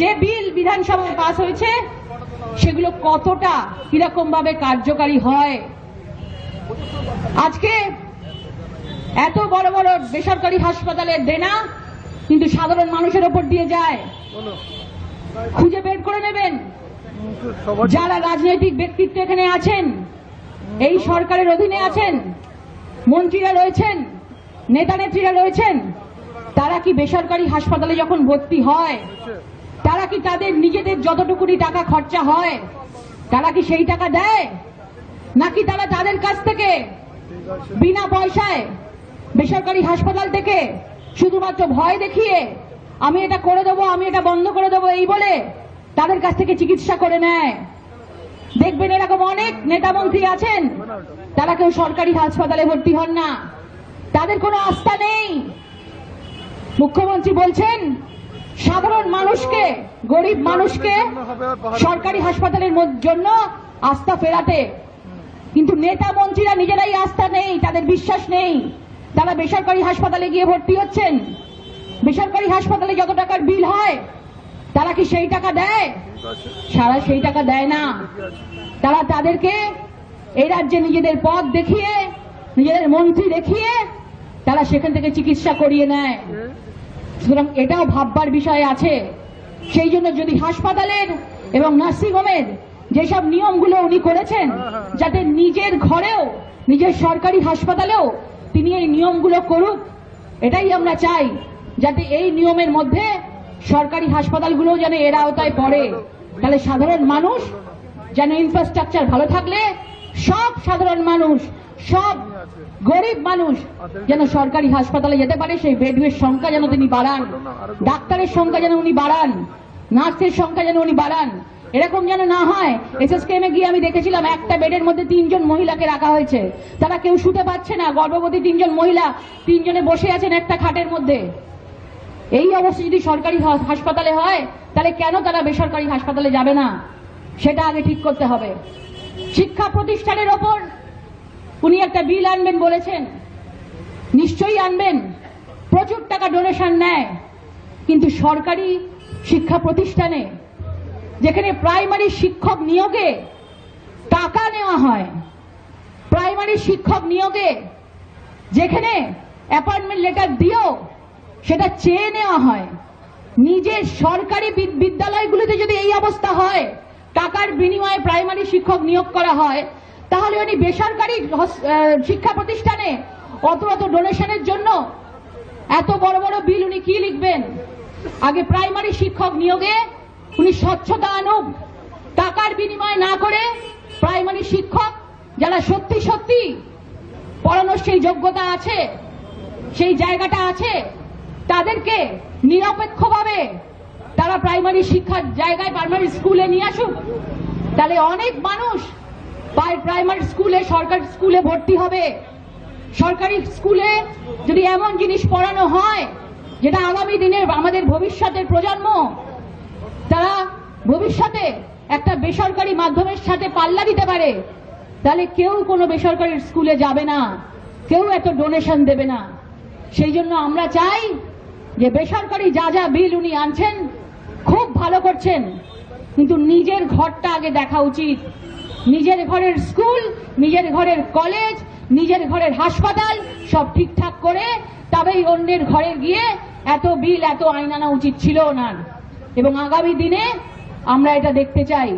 যে বিল বিধানসভায় পাস হয়েছে সেগুলো কতটা কিরকম ভাবে কার্যকারী হয়। আজকে এত বড় বড় বেসরকারি হাসপাতালের দেনা কিন্তু সাধারণ মানুষের ওপর দিয়ে যায়। খুঁজে বের করে নেবেন যারা রাজনৈতিক ব্যক্তিত্ব এখানে আছেন, এই সরকারের অধীনে আছেন, মন্ত্রীরা রয়েছেন, নেতা নেত্রীরা রয়েছেন, তারা কি বেসরকারি হাসপাতালে যখন ভর্তি হয় তারা কি তাদের নিজেদের যতটুকুনি টাকা খরচা হয় তারা কি সেই টাকা দেয়, নাকি তারা তাদের কাছ থেকে বিনা পয়সায় বেসরকারি হাসপাতাল থেকে শুধুমাত্র ভয় দেখিয়ে আমি এটা করে দেবো, আমি এটা বন্ধ করে দেবো এই বলে তাদের কাছ থেকে চিকিৎসা করে নেয়। দেখবেন এরকম অনেক নেতা মন্ত্রী আছেন, তারা কেউ সরকারি হাসপাতালে ভর্তি হন না, তাদের কোনো আস্থা নেই। মুখ্যমন্ত্রী বলছেন সাধারণ মানুষকে, গরিব মানুষকে সরকারি হাসপাতালের জন্য আস্থা ফেরাতে, কিন্তু নেতা মন্ত্রীরা নিজেরাই আস্থা নেই, তাদের বিশ্বাস নেই। তারা বেসরকারি হাসপাতালে গিয়ে ভর্তি হচ্ছেন, বেসরকারি হাসপাতালে যত টাকার বিল হয় তারা কি সেই টাকা দেয়? সারা সেই টাকা দেয় না। তারা তাদেরকে এই রাজ্যে নিজেদের পদ দেখিয়ে, নিজেদের মন্ত্রী দেখিয়ে তারা সেখান থেকে চিকিৎসা করিয়ে নেয়। সুতরাং এটাও ভাববার বিষয় আছে। সেই জন্য যদি হাসপাতালের এবং নার্সিংহোমের যেসব নিয়মগুলো উনি করেছেন, যাতে নিজের ঘরেও, নিজের সরকারি হাসপাতালেও তিনি এই নিয়মগুলো করুক, এটাই আমরা চাই, যাতে এই নিয়মের মধ্যে সরকারি হাসপাতালগুলো যেন এর আওতায় পড়ে। তাহলে সাধারণ মানুষ যেন, ইনফ্রাস্ট্রাকচার ভালো থাকলে সব সাধারণ মানুষ, সব গরিব মানুষ যেন সরকারি হাসপাতালে যেতে পারে। সেই বেডের সংখ্যা যেন তিনি বাড়ান, ডাক্তারের সংখ্যা যেন উনি বাড়ান, নার্সের সংখ্যা যেন উনি বাড়ান। এরকম যেন না হয়, এসএসকেএমে গিয়ে আমি দেখেছিলাম একটা বেডের মধ্যে 3 জন মহিলাকে রাখা হয়েছে, তারা কেউ শুতে পারছে না, গর্ভবতী 3 জন মহিলা 3 জনে বসে আছেন একটা খাটের মধ্যে। এই অবস্থা যদি সরকারি হাসপাতালে হয় তাহলে কেন তারা বেসরকারি হাসপাতালে যাবে না, সেটা আগে ঠিক করতে হবে। শিক্ষা প্রতিষ্ঠানের ওপর উনি একটা বিল আনবেন বলেছেন, নিশ্চয়ই আনবেন। প্রচুর টাকা ডোনেশন নেয়, কিন্তু সরকারি শিক্ষা প্রতিষ্ঠানে যেখানে প্রাইমারি শিক্ষক নিয়োগে টাকা নেওয়া হয়, প্রাইমারি শিক্ষক নিয়োগে যেখানে অ্যাপয়েন্টমেন্ট লেটার দিয়েও সেটা চেয়ে নেওয়া হয়, নিজের সরকারি বিদ্যালয়গুলোতে যদি এই অবস্থা হয়, টাকার বিনিময়ে প্রাইমারি শিক্ষক নিয়োগ করা হয়, তাহলে উনি বেসরকারি শিক্ষা প্রতিষ্ঠানে অত অত ডোনেশনের জন্য এত বড় বড় বিল উনি কি লিখবেন? আগে প্রাইমারি শিক্ষক নিয়োগে উনি স্বচ্ছতা আনুক, টাকার বিনিময় না করে প্রাইমারি শিক্ষক যারা সত্যি সত্যি পড়ানোর সেই যোগ্যতা আছে, সেই জায়গাটা আছে, তাদেরকে নিরপেক্ষভাবে তারা প্রাইমারি শিক্ষার জায়গায় প্রাইমারি স্কুলে নিয়ে আসুক। তাহলে অনেক মানুষ প্রাইমারি স্কুলে, সরকারি স্কুলে ভর্তি হবে। সরকারি স্কুলে যদি এমন জিনিস পড়ানো হয় যেটা আগামী দিনের আমাদের ভবিষ্যতের প্রজন্ম, তারা ভবিষ্যতে একটা বেসরকারি মাধ্যমের সাথে পাল্লা দিতে পারে, তাহলে কেউ কোনো বেসরকারি স্কুলে যাবে না, কেউ এত ডোনেশন দেবে না। সেই জন্য আমরা চাই যে বেসরকারি যা যা বিল উনি আনছেন খুব ভালো করছেন, কিন্তু নিজের ঘরটা আগে দেখা উচিত। নিজের ঘরের স্কুল, নিজের ঘরের কলেজ, নিজের ঘরের হাসপাতাল সব ঠিকঠাক করে তবেই অন্যের ঘরে গিয়ে এত বিল, এত আইন আনা উচিত ছিল না। এবং আগামী দিনে আমরা এটা দেখতে চাই।